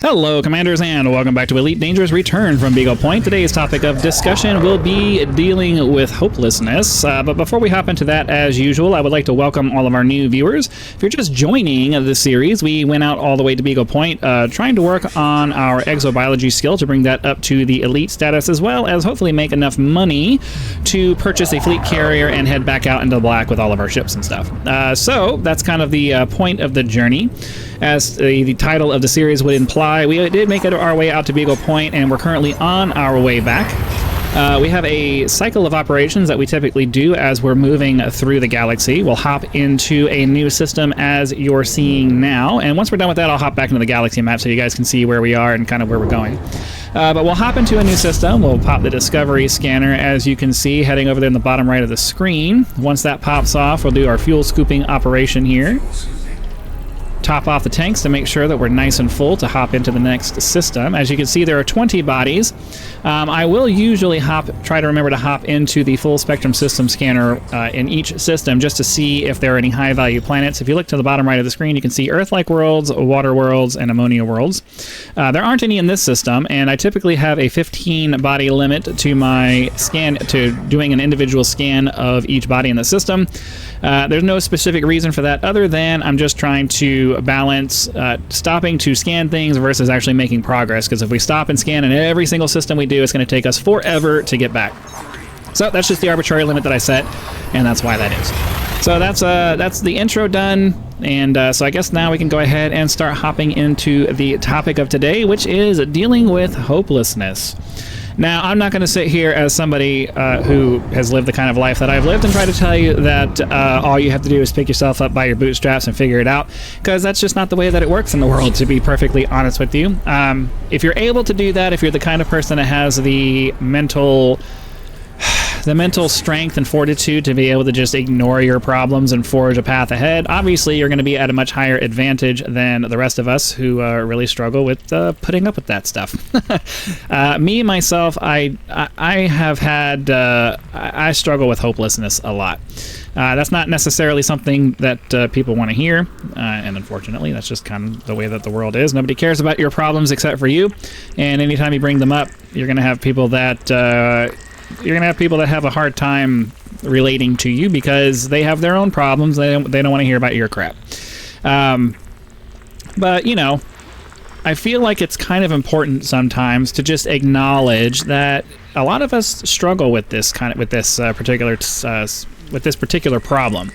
Hello, Commanders, and welcome back to Elite Dangerous Return from Beagle Point. Today's topic of discussion will be dealing with hopelessness. But before we hop into that, as usual, I would like to welcome all of our new viewers. If you're just joining the series, we went out all the way to Beagle Point trying to work on our exobiology skill to bring that up to the elite status, as well as hopefully make enough money to purchase a fleet carrier and head back out into the black with all of our ships and stuff. So that's kind of the point of the journey. As the title of the series would imply, we did make it our way out to Beagle Point, and we're currently on our way back. We have a cycle of operations that we typically do as we're moving through the galaxy. We'll hop into a new system as you're seeing now, and once we're done with that, I'll hop back into the galaxy map so you guys can see where we are and kind of where we're going. But we'll hop into a new system. We'll pop the Discovery scanner, as you can see, heading over there in the bottom right of the screen. Once that pops off, we'll do our fuel scooping operation here. Top off the tanks to make sure that we're nice and full to hop into the next system. As you can see, there are 20 bodies. I will usually try to remember to hop into the full spectrum system scanner in each system just to see if there are any high value planets. If you look to the bottom right of the screen, you can see Earth-like worlds, water worlds, and ammonia worlds. There aren't any in this system, and I typically have a 15 body limit to my scan, to doing an individual scan of each body in the system. There's no specific reason for that other than I'm just trying to balance stopping to scan things versus actually making progress, because if we stop and scan in every single system we do, it's going to take us forever to get back. So that's just the arbitrary limit that I set, and that's why that is. So that's the intro done, and so I guess now we can go ahead and start hopping into the topic of today, which is dealing with hopelessness. Now, I'm not going to sit here as somebody who has lived the kind of life that I've lived and try to tell you that all you have to do is pick yourself up by your bootstraps and figure it out, because that's just not the way that it works in the world, to be perfectly honest with you. If you're able to do that, if you're the kind of person that has the mental strength and fortitude to be able to just ignore your problems and forge a path ahead, obviously you're going to be at a much higher advantage than the rest of us who really struggle with putting up with that stuff. Me, myself, I struggle with hopelessness a lot. That's not necessarily something that people want to hear, and unfortunately that's just kind of the way that the world is. Nobody cares about your problems except for you, and anytime you bring them up, you're going to have people that have a hard time relating to you because they have their own problems. They don't want to hear about your crap. But you know, I feel like it's kind of important sometimes to just acknowledge that a lot of us struggle with this particular problem.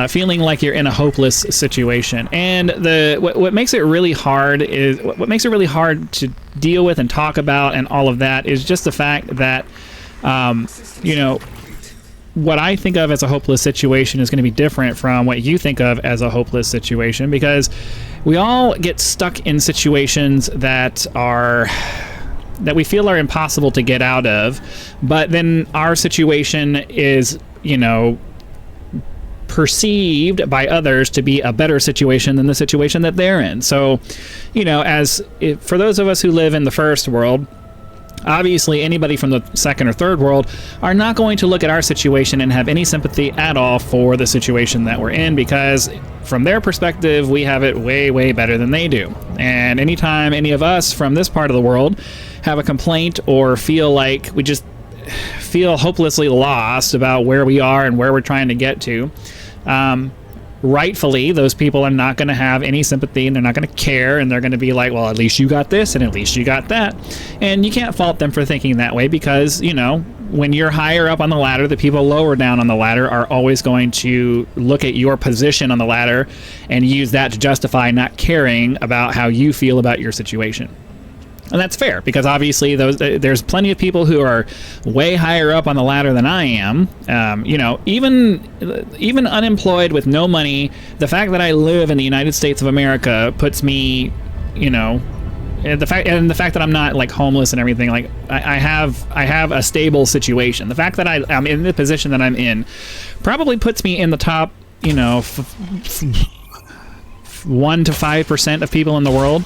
Feeling like you're in a hopeless situation, and what makes it really hard to deal with and talk about and all of that is just the fact that you know, what I think of as a hopeless situation is going to be different from what you think of as a hopeless situation, because we all get stuck in situations that we feel are impossible to get out of, but then our situation is, you know, perceived by others to be a better situation than the situation that they're in. So, you know, for those of us who live in the first world, obviously anybody from the second or third world are not going to look at our situation and have any sympathy at all for the situation that we're in, because from their perspective we have it way, way better than they do. And anytime any of us from this part of the world have a complaint or feel like we just feel hopelessly lost about where we are and where we're trying to get to, rightfully, those people are not going to have any sympathy, and they're not going to care, and they're going to be like, well, at least you got this and at least you got that. And you can't fault them for thinking that way, because, you know, when you're higher up on the ladder, the people lower down on the ladder are always going to look at your position on the ladder and use that to justify not caring about how you feel about your situation. And that's fair, because obviously there's plenty of people who are way higher up on the ladder than I am. You know, even unemployed with no money, the fact that I live in the United States of America puts me, you know, the fact that I'm not like homeless and everything, like I have a stable situation. The fact that I'm in the position that I'm in probably puts me in the top, you know, 1 to 5% of people in the world.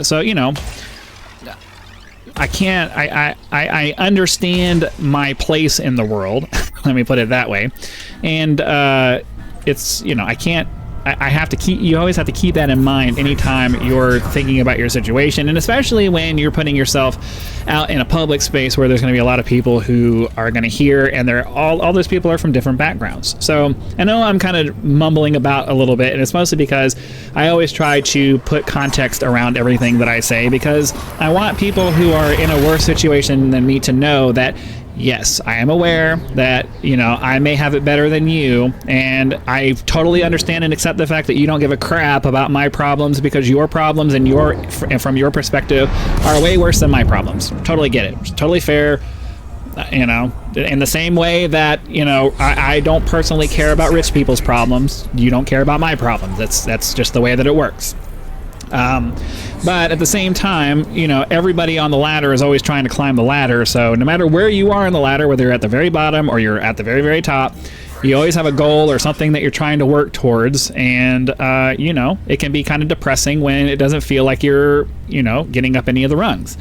So, you know, I understand my place in the world. Let me put it that way. And it's, you know, I can't you always have to keep that in mind anytime you're thinking about your situation, and especially when you're putting yourself out in a public space where there's going to be a lot of people who are going to hear, and they're all those people are from different backgrounds. So I know I'm kind of mumbling about a little bit, and it's mostly because I always try to put context around everything that I say, because I want people who are in a worse situation than me to know that yes, I am aware that, I may have it better than you, and I totally understand and accept the fact that you don't give a crap about my problems, because your problems and from your perspective are way worse than my problems. Totally get it. It's totally fair. In the same way that, I don't personally care about rich people's problems. You don't care about my problems. That's just the way that it works. But at the same time, everybody on the ladder is always trying to climb the ladder. So no matter where you are on the ladder, whether you're at the very bottom or you're at the very, very top, you always have a goal or something that you're trying to work towards. And, it can be kind of depressing when it doesn't feel like you're, getting up any of the rungs.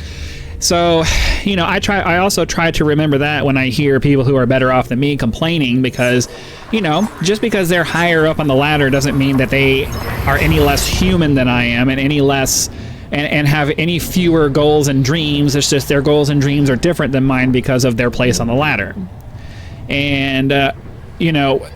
So, I also try to remember that when I hear people who are better off than me complaining, because, just because they're higher up on the ladder doesn't mean that they are any less human than I am, and any less and have any fewer goals and dreams. It's just their goals and dreams are different than mine because of their place on the ladder. And,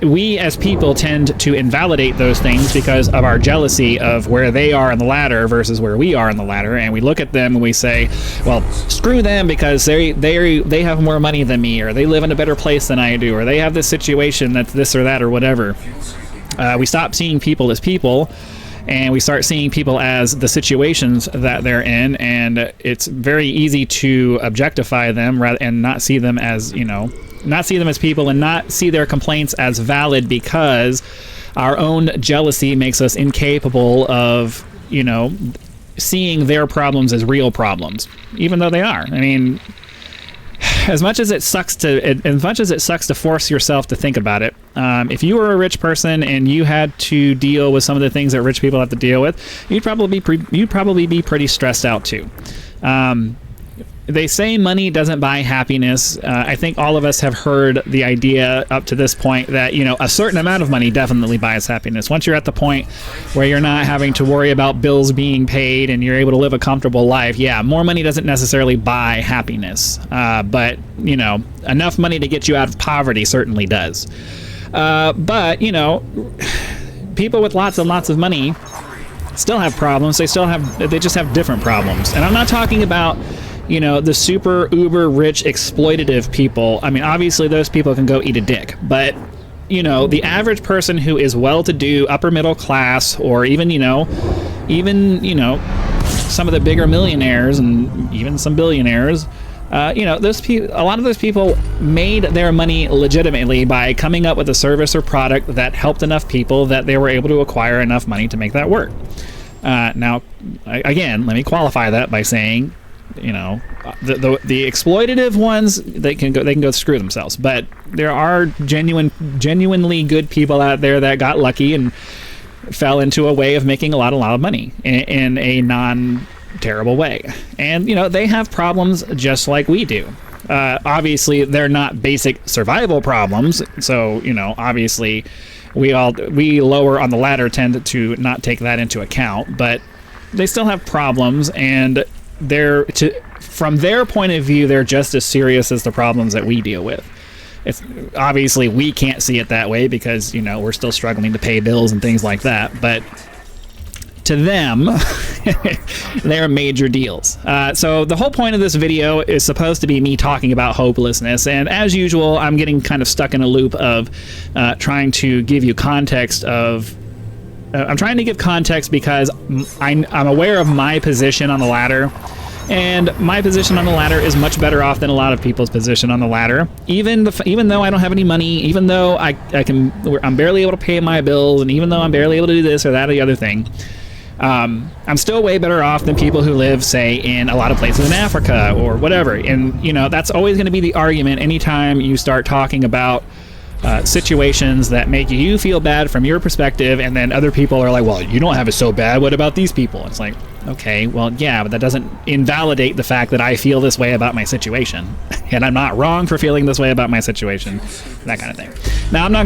we as people tend to invalidate those things because of our jealousy of where they are on the ladder versus where we are on the ladder. And we look at them and we say, well, screw them because they have more money than me, or they live in a better place than I do, or they have this situation that's this or that or whatever. We stop seeing people as people, and we start seeing people as the situations that they're in, and it's very easy to objectify them and not see them as, not see them as people, and not see their complaints as valid, because our own jealousy makes us incapable of, seeing their problems as real problems, even though they are. I mean, as much as it sucks to force yourself to think about it, if you were a rich person and you had to deal with some of the things that rich people have to deal with, you'd probably be pretty stressed out too. They say money doesn't buy happiness. I think all of us have heard the idea up to this point that, a certain amount of money definitely buys happiness. Once you're at the point where you're not having to worry about bills being paid and you're able to live a comfortable life, yeah, more money doesn't necessarily buy happiness. But, enough money to get you out of poverty certainly does. But, people with lots and lots of money still have problems. They just have different problems. And I'm not talking about the super uber rich exploitative people. I mean, obviously those people can go eat a dick, but the average person who is well-to-do, upper middle class, or even some of the bigger millionaires and even some billionaires, a lot of those people made their money legitimately by coming up with a service or product that helped enough people that they were able to acquire enough money to make that work. Now, again, let me qualify that by saying, the exploitative ones, they can go screw themselves. But there are genuinely good people out there that got lucky and fell into a way of making a lot of money in a non-terrible way. And they have problems just like we do. Obviously, they're not basic survival problems. So obviously, we lower on the ladder tend to not take that into account. But they still have problems, and from their point of view, they're just as serious as the problems that we deal with. It's obviously we can't see it that way because we're still struggling to pay bills and things like that, but to them they're major deals. So the whole point of this video is supposed to be me talking about hopelessness, and as usual I'm getting kind of stuck in a loop of trying to give you context of I'm trying to give context because I'm aware of my position on the ladder, and my position on the ladder is much better off than a lot of people's position on the ladder. Even though I don't have any money, even though I'm barely able to pay my bills, and even though I'm barely able to do this or that or the other thing, I'm still way better off than people who live, say, in a lot of places in Africa or whatever. And that's always going to be the argument anytime you start talking about situations that make you feel bad from your perspective, and then other people are like, well, you don't have it so bad, what about these people? It's like, okay, well, yeah, but that doesn't invalidate the fact that I feel this way about my situation, and I'm not wrong for feeling this way about my situation, that kind of thing. Now, I'm not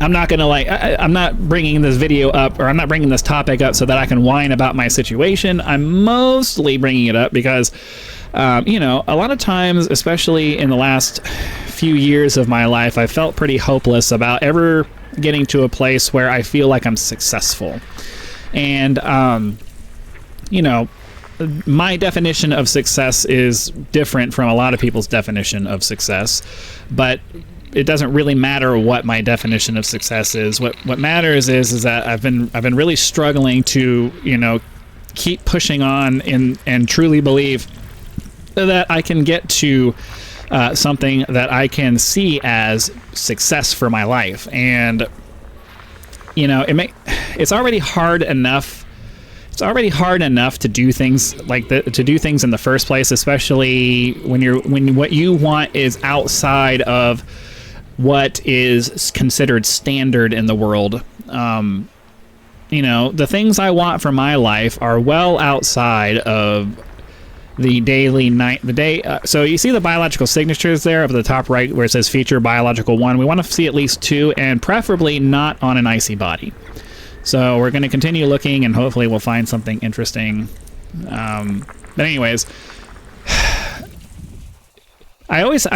I'm not gonna I'm not bringing this video up, or I'm not bringing this topic up so that I can whine about my situation. I'm mostly bringing it up because, you know, a lot of times, especially in the last few years of my life, I felt pretty hopeless about ever getting to a place where I feel like I'm successful. And, you know, my definition of success is different from a lot of people's definition of success, but it doesn't really matter what my definition of success is. What matters is that I've been really struggling to, you know, keep pushing on and truly believe that I can get to something that I can see as success for my life. And, you know, it's already hard enough. It's already hard enough to do things like to do things in the first place, especially when what you want is outside of what is considered standard in the world. You know, the things I want for my life are well outside of the so you see the biological signatures there up at the top right where it says feature biological 1. We want to see at least 2, and preferably not on an icy body. So we're going to continue looking, and hopefully we'll find something interesting. But anyways, I always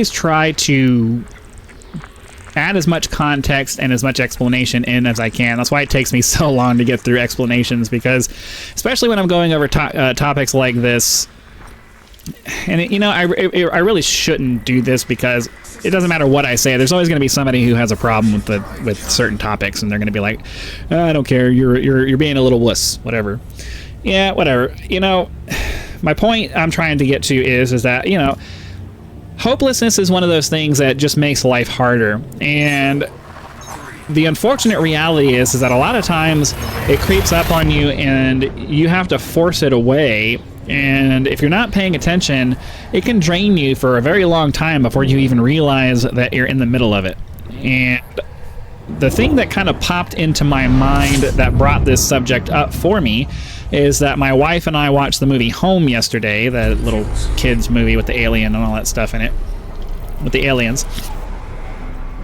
try to add as much context and as much explanation in as I can. That's why it takes me so long to get through explanations, because especially when I'm going over topics like this, and you know, I really shouldn't do this, because it doesn't matter what I say. There's always going to be somebody who has a problem with certain topics, and they're going to be like, I don't care, you're being a little wuss, whatever. Yeah, whatever. You know, my point I'm trying to get to is that, you know, hopelessness is one of those things that just makes life harder. And the unfortunate reality is that a lot of times it creeps up on you and you have to force it away. And if you're not paying attention, it can drain you for a very long time before you even realize that you're in the middle of it. And the thing that kind of popped into my mind that brought this subject up for me is that my wife and I watched the movie Home yesterday, that little kids movie with the alien and all that stuff in it, with the aliens.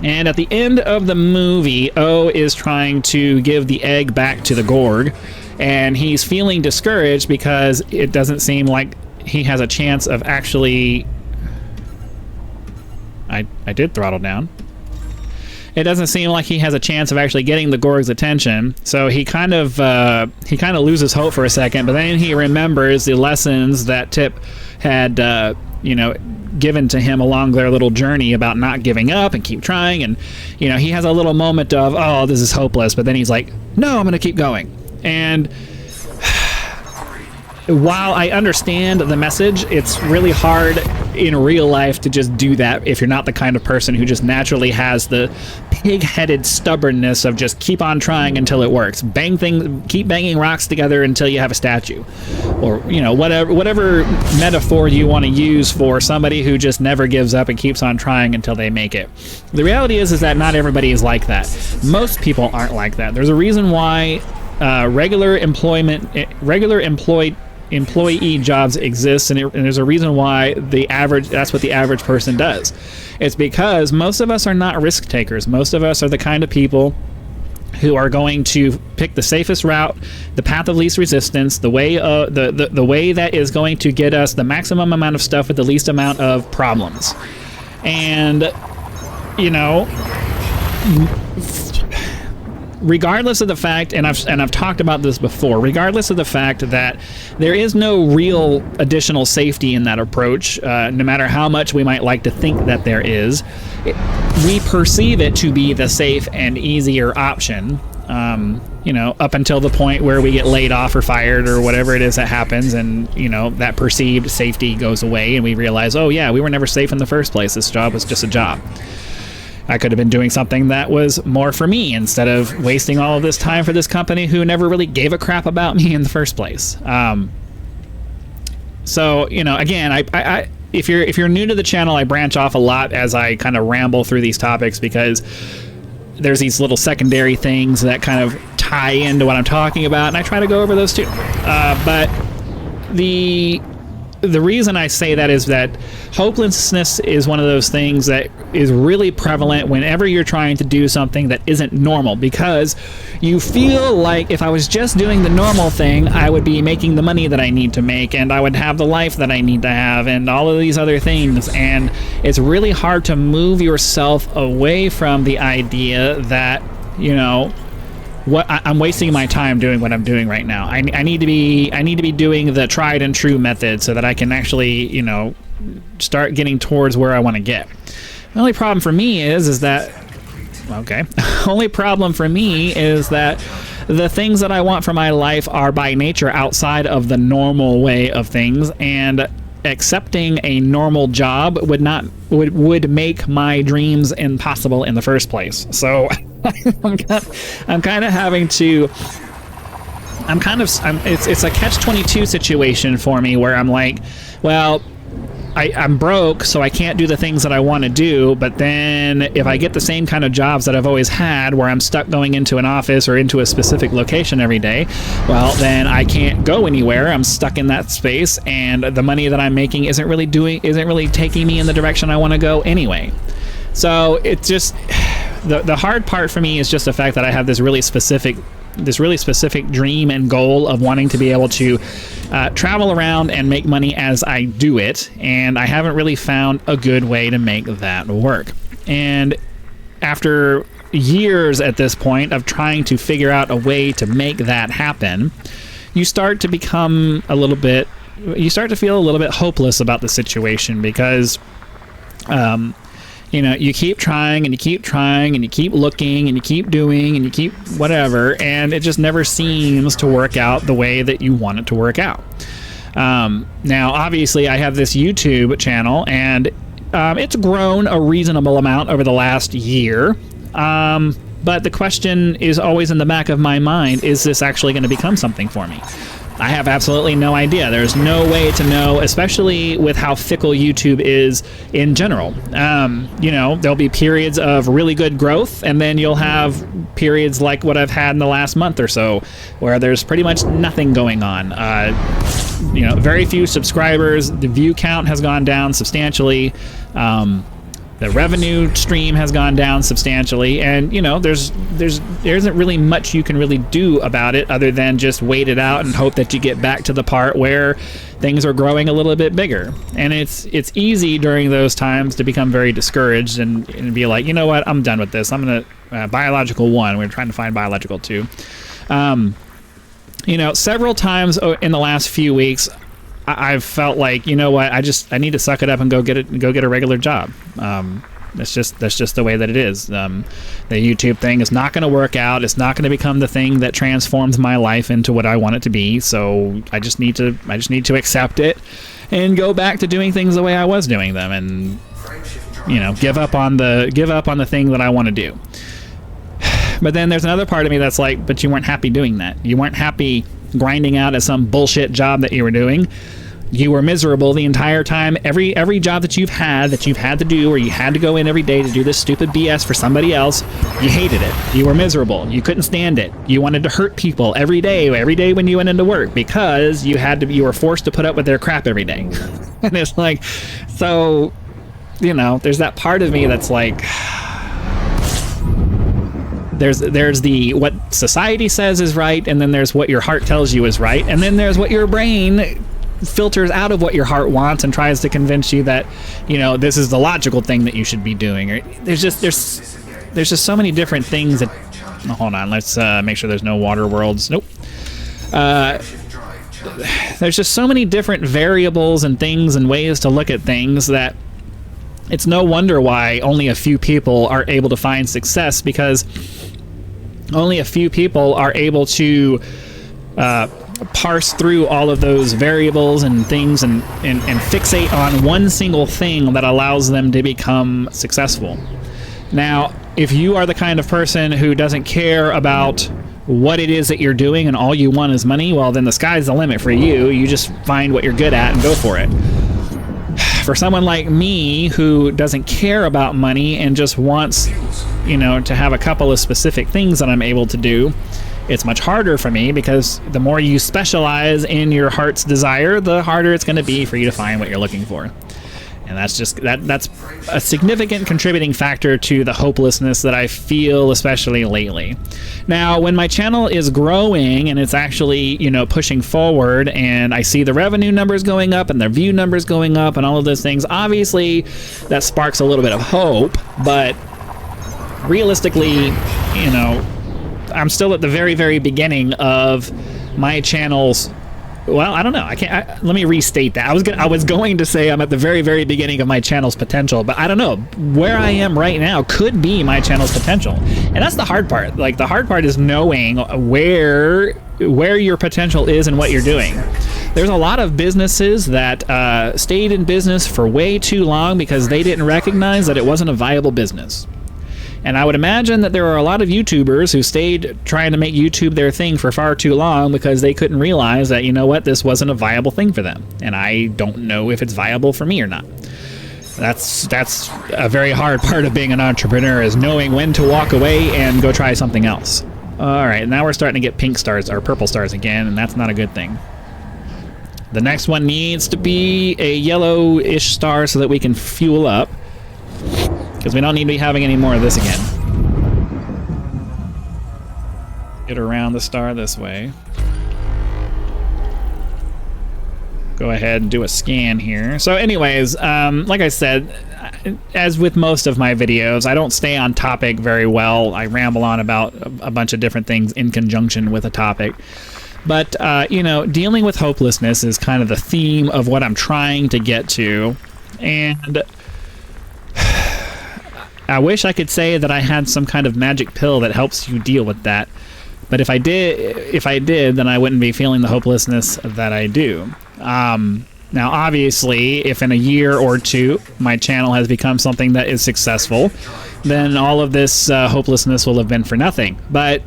And at the end of the movie, O is trying to give the egg back to the Gorg, and he's feeling discouraged because it doesn't seem like he has a chance of actually... I did throttle down. It doesn't seem like he has a chance of actually getting the Gorg's attention, so he kind of loses hope for a second, but then he remembers the lessons that Tip had, you know, given to him along their little journey about not giving up and keep trying, and, you know, he has a little moment of, oh, this is hopeless, but then he's like, no, I'm going to keep going. And while I understand the message, it's really hard in real life to just do that if you're not the kind of person who just naturally has the pig-headed stubbornness of just keep on trying until it works. Keep banging rocks together until you have a statue, or, you know, whatever metaphor you want to use for somebody who just never gives up and keeps on trying until they make it. The reality is that not everybody is like that. Most people aren't like that. There's a reason why regular employee jobs exist, and there's a reason why that's what the average person does. It's because most of us are not risk takers. Most of us are the kind of people who are going to pick the safest route, the path of least resistance, the way the way that is going to get us the maximum amount of stuff with the least amount of problems. And, you know, regardless of the fact, and I've talked about this before, regardless of the fact that there is no real additional safety in that approach, no matter how much we might like to think that there is, we perceive it to be the safe and easier option, you know, up until the point where we get laid off or fired or whatever it is that happens, and, you know, that perceived safety goes away and we realize, oh yeah, we were never safe in the first place. This job was just a job. I could have been doing something that was more for me instead of wasting all of this time for this company who never really gave a crap about me in the first place. So, you know, again, if you're new to the channel, I branch off a lot as I kind of ramble through these topics, because there's these little secondary things that kind of tie into what I'm talking about, and I try to go over those too. But the the reason I say that is that hopelessness is one of those things that is really prevalent whenever you're trying to do something that isn't normal, because you feel like if I was just doing the normal thing, I would be making the money that I need to make, and I would have the life that I need to have, and all of these other things. And it's really hard to move yourself away from the idea that, you know, I'm wasting my time doing what I'm doing right now. I need to be doing the tried and true method so that I can actually, you know, start getting towards where I want to get. The only problem for me is that only problem for me is that the things that I want for my life are by nature outside of the normal way of things, and accepting a normal job would make my dreams impossible in the first place. So I'm kind of having to. It's a catch-22 situation for me where I'm like, well, I'm broke, so I can't do the things that I want to do. But then if I get the same kind of jobs that I've always had, where I'm stuck going into an office or into a specific location every day, well, then I can't go anywhere. I'm stuck in that space, and the money that I'm making isn't really taking me in the direction I want to go anyway. So it's just the hard part for me is just the fact that I have this really specific dream and goal of wanting to be able to travel around and make money as I do it, and I haven't really found a good way to make that work. And after years at this point of trying to figure out a way to make that happen, you start to feel a little bit hopeless about the situation, because you know, you keep trying and you keep trying and you keep looking and you keep doing and you keep whatever, and it just never seems to work out the way that you want it to work out. Now, obviously, I have this YouTube channel, and it's grown a reasonable amount over the last year. But the question is always in the back of my mind, is this actually going to become something for me? I have absolutely no idea. There's no way to know, especially with how fickle YouTube is in general. You know, there'll be periods of really good growth, and then you'll have periods like what I've had in the last month or so, where there's pretty much nothing going on. You know, very few subscribers. The view count has gone down substantially. The revenue stream has gone down substantially, and you know, there isn't really much you can really do about it other than just wait it out and hope that you get back to the part where things are growing a little bit bigger. And it's easy during those times to become very discouraged and be like, you know what, I'm done with this. I'm gonna biological 1. We're trying to find biological 2. You know, several times in the last few weeks, I've felt like, you know what, I need to suck it up and go get a regular job. That's just the way that it is. The YouTube thing is not going to work out. It's not going to become the thing that transforms my life into what I want it to be. So I just need to accept it and go back to doing things the way I was doing them, and you know, give up on the thing that I want to do. But then there's another part of me that's like, but you weren't happy doing that. You weren't happy grinding out at some bullshit job that you were doing. You were miserable the entire time. Every job that you've had to do, or you had to go in every day to do this stupid BS for somebody else, you hated it. You were miserable. You couldn't stand it. You wanted to hurt people every day when you went into work, because you were forced to put up with their crap every day. And it's like, so, you know, there's that part of me that's like, there's the what society says is right, and then there's what your heart tells you is right, and then there's what your brain filters out of what your heart wants and tries to convince you that, you know, this is the logical thing that you should be doing. Or there's just so many different things that. Oh, hold on, let's make sure there's no water worlds. Nope. There's just so many different variables and things and ways to look at things that it's no wonder why only a few people are able to find success, because only a few people are able to parse through all of those variables and things and fixate on one single thing that allows them to become successful. Now, if you are the kind of person who doesn't care about what it is that you're doing and all you want is money, well, then the sky's the limit for you. You just find what you're good at and go for it. For someone like me who doesn't care about money and just wants, you know, to have a couple of specific things that I'm able to do, It's much harder for me because the more you specialize in your heart's desire, the harder it's going to be for you to find what you're looking for. And that's a significant contributing factor to the hopelessness that I feel, especially lately. Now, when my channel is growing and it's actually, you know, pushing forward, and I see the revenue numbers going up and the view numbers going up and all of those things, obviously that sparks a little bit of hope. But realistically, you know, I'm still at the very, very beginning of my channel's. Well, I don't know. Let me restate that. I was going to say I'm at the very, very beginning of my channel's potential, but I don't know. Where I am right now could be my channel's potential, and that's the hard part. Like, the hard part is knowing where your potential is and what you're doing. There's a lot of businesses that stayed in business for way too long because they didn't recognize that it wasn't a viable business. And I would imagine that there are a lot of YouTubers who stayed trying to make YouTube their thing for far too long because they couldn't realize that, you know what, this wasn't a viable thing for them. And I don't know if it's viable for me or not. That's a very hard part of being an entrepreneur, is knowing when to walk away and go try something else. All right, now we're starting to get pink stars or purple stars again, and that's not a good thing. The next one needs to be a yellow-ish star so that we can fuel up, because we don't need to be having any more of this again. Get around the star this way. Go ahead and do a scan here. So anyways, like I said, as with most of my videos, I don't stay on topic very well. I ramble on about a bunch of different things in conjunction with a topic. But, you know, dealing with hopelessness is kind of the theme of what I'm trying to get to. And I wish I could say that I had some kind of magic pill that helps you deal with that. But if I did, then I wouldn't be feeling the hopelessness that I do. Now, obviously, if in a year or two my channel has become something that is successful, then all of this hopelessness will have been for nothing. But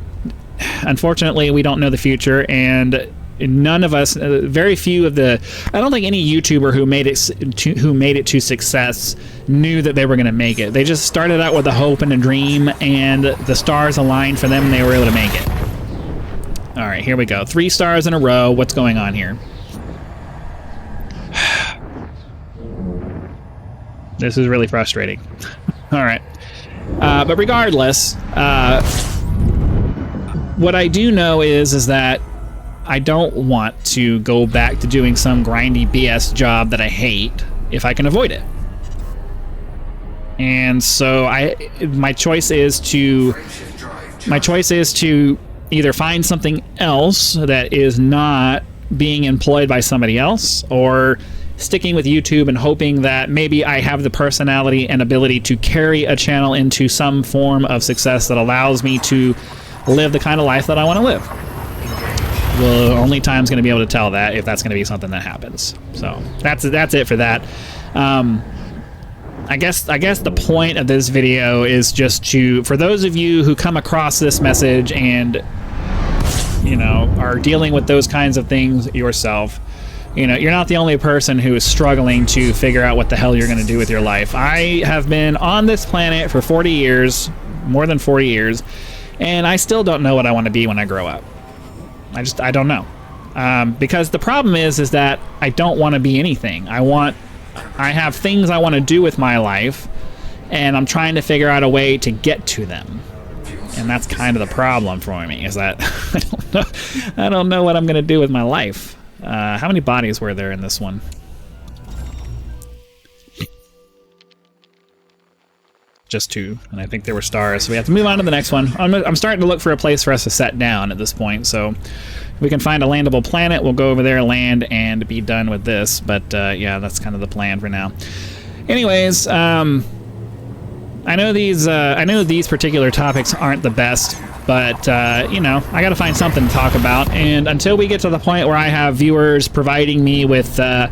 unfortunately, we don't know the future, and none of us, very few of the, I don't think any YouTuber who made it to success knew that they were going to make it. They just started out with a hope and a dream, and the stars aligned for them and they were able to make it. All right, here we go. 3 stars in a row. What's going on here? This is really frustrating. All right. But regardless, what I do know is that I don't want to go back to doing some grindy BS job that I hate if I can avoid it. And so my choice is to either find something else that is not being employed by somebody else, or sticking with YouTube and hoping that maybe I have the personality and ability to carry a channel into some form of success that allows me to live the kind of life that I want to live. Well, only time's going to be able to tell that, if that's going to be something that happens. So that's it for that. I guess the point of this video is just for those of you who come across this message and, you know, are dealing with those kinds of things yourself, you know, you're not the only person who is struggling to figure out what the hell you're going to do with your life. I have been on this planet for 40 years, more than 40 years, and I still don't know what I want to be when I grow up. I don't know. Because the problem is that I don't want to be anything. I have things I want to do with my life, and I'm trying to figure out a way to get to them. And that's kind of the problem for me, is that I don't know what I'm going to do with my life. How many bodies were there in this one? Just 2, and I think there were stars, so we have to move on to the next one. I'm starting to look for a place for us to set down at this point, so if we can find a landable planet, we'll go over there, land, and be done with this. But yeah, that's kind of the plan for now. Anyways, I know these particular topics aren't the best, but you know, I gotta find something to talk about, and until we get to the point where I have viewers providing me with a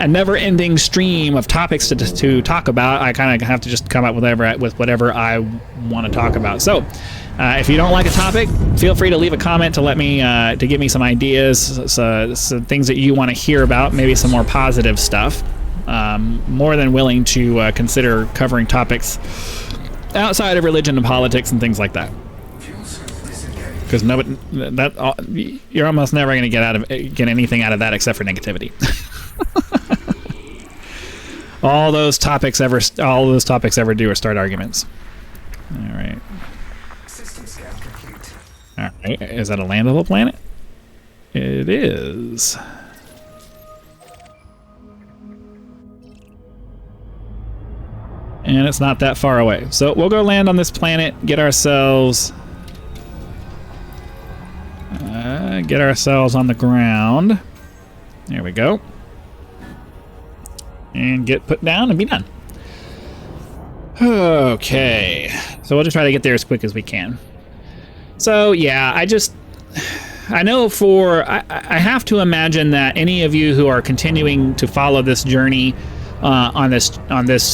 never-ending stream of topics to talk about, I kind of have to just come up with whatever I want to talk about. So if you don't like a topic, feel free to leave a comment to let me to give me some ideas, so things that you want to hear about, maybe some more positive stuff. More than willing to consider covering topics outside of religion and politics and things like that. because nobody you're almost never going to get anything out of that except for negativity. all those topics ever do are start arguments. All right. System scan complete. All right. Is that a landable planet? It is. And it's not that far away. So we'll go land on this planet, get ourselves on the ground. There we go. And get put down and be done. Okay. So we'll just try to get there as quick as we can. So yeah, I know I have to imagine that any of you who are continuing to follow this journey on this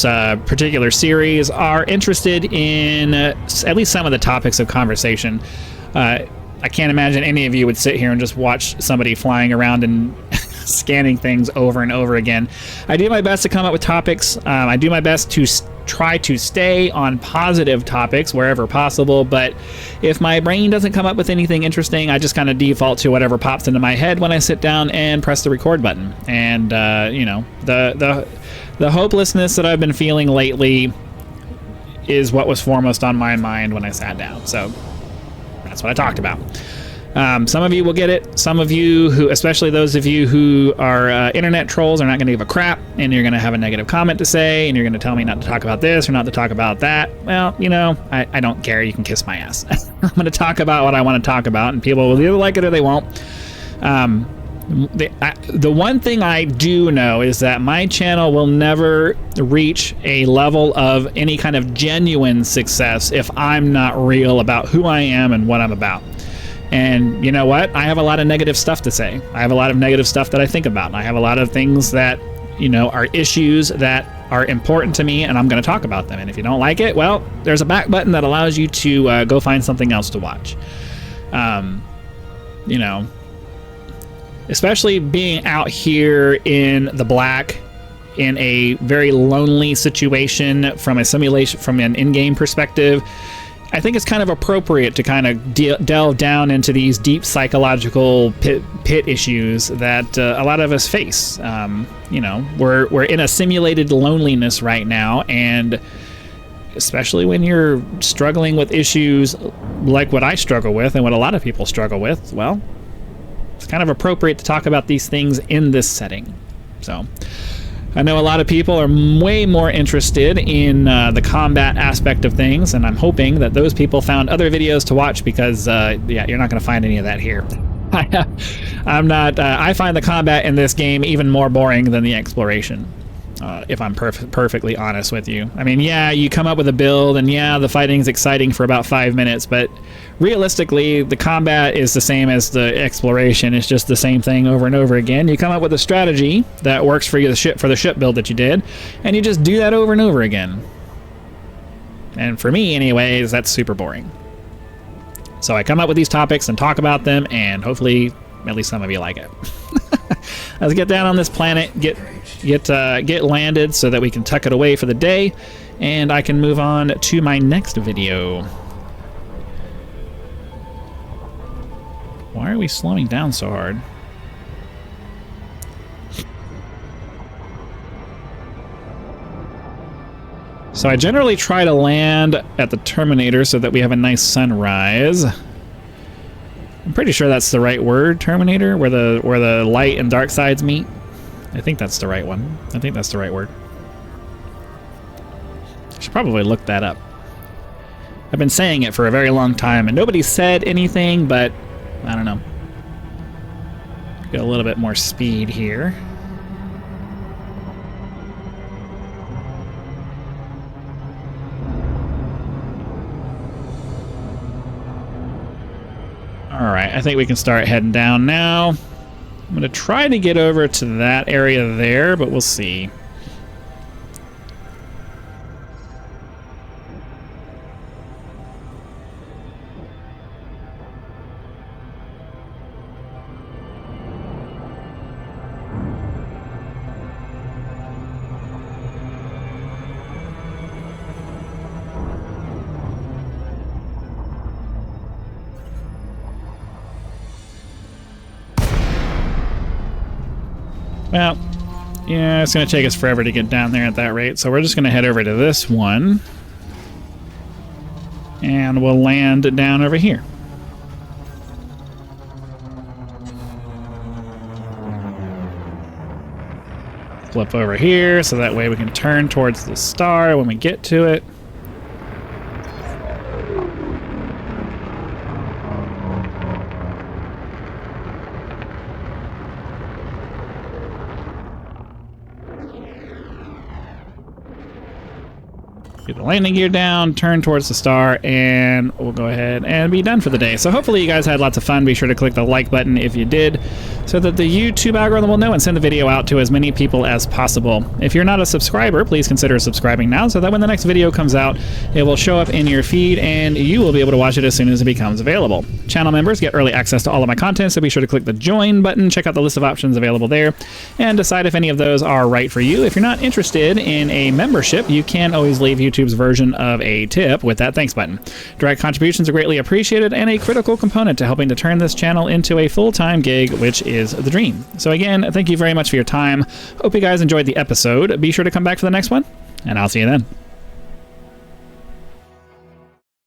particular series are interested in at least some of the topics of conversation. I can't imagine any of you would sit here and just watch somebody flying around and scanning things over and over again. I do my best to come up with topics. I do my best to try to stay on positive topics wherever possible, but if my brain doesn't come up with anything interesting, I just kind of default to whatever pops into my head when I sit down and press the record button. And you know, the hopelessness that I've been feeling lately is what was foremost on my mind when I sat down. So that's what I talked about. Some of you will get it. Some of you, especially those of you who are internet trolls, are not going to give a crap, and you're going to have a negative comment to say, and you're going to tell me not to talk about this or not to talk about that. Well, you know, I don't care. You can kiss my ass. I'm going to talk about what I want to talk about, and people will either like it or they won't. The one thing I do know is that my channel will never reach a level of any kind of genuine success if I'm not real about who I am and what I'm about. And you know what? I have a lot of negative stuff to say. I have a lot of negative stuff that I think about. I have a lot of things that, you know, are issues that are important to me, and I'm going to talk about them. And if you don't like it, well, there's a back button that allows you to go find something else to watch. You know, especially being out here in the black in a very lonely situation from an in-game perspective, I think it's kind of appropriate to kind of delve down into these deep psychological pit issues that a lot of us face. You know, we're in a simulated loneliness right now, and especially when you're struggling with issues like what I struggle with and what a lot of people struggle with, well, it's kind of appropriate to talk about these things in this setting. So I know a lot of people are way more interested in the combat aspect of things, and I'm hoping that those people found other videos to watch because, yeah, you're not going to find any of that here. I find the combat in this game even more boring than the exploration, if I'm perfectly honest with you. I mean, yeah, you come up with a build, and yeah, the fighting's exciting for about 5 minutes, but realistically, the combat is the same as the exploration. It's just the same thing over and over again. You come up with a strategy that works for you, the ship build that you did, and you just do that over and over again. And for me, anyways, that's super boring. So I come up with these topics and talk about them, and hopefully, at least some of you like it. Let's get down on this planet, get landed so that we can tuck it away for the day, and I can move on to my next video. Why are we slowing down so hard? So I generally try to land at the Terminator so that we have a nice sunrise. I'm pretty sure that's the right word, Terminator, where the light and dark sides meet. I think that's the right one. I think that's the right word. I should probably look that up. I've been saying it for a very long time, and nobody said anything, but I don't know. Get a little bit more speed here. Alright, I think we can start heading down now. I'm going to try to get over to that area there, but we'll see. Well, yeah, it's going to take us forever to get down there at that rate, so we're just going to head over to this one. And we'll land down over here. Flip over here, so that way we can turn towards the star when we get to it. Get the landing gear down, turn towards the star, and we'll go ahead and be done for the day. So hopefully you guys had lots of fun. Be sure to click the like button if you did, so that the YouTube algorithm will know and send the video out to as many people as possible. If you're not a subscriber, please consider subscribing now, so that when the next video comes out, it will show up in your feed and you will be able to watch it as soon as it becomes available. Channel members get early access to all of my content, so be sure to click the join button, check out the list of options available there, and decide if any of those are right for you. If you're not interested in a membership, you can always leave YouTube's version of a tip with that thanks button. Direct contributions are greatly appreciated and a critical component to helping to turn this channel into a full-time gig, which is the dream. So again, thank you very much for your time. Hope you guys enjoyed the episode. Be sure to come back for the next one, and I'll see you then.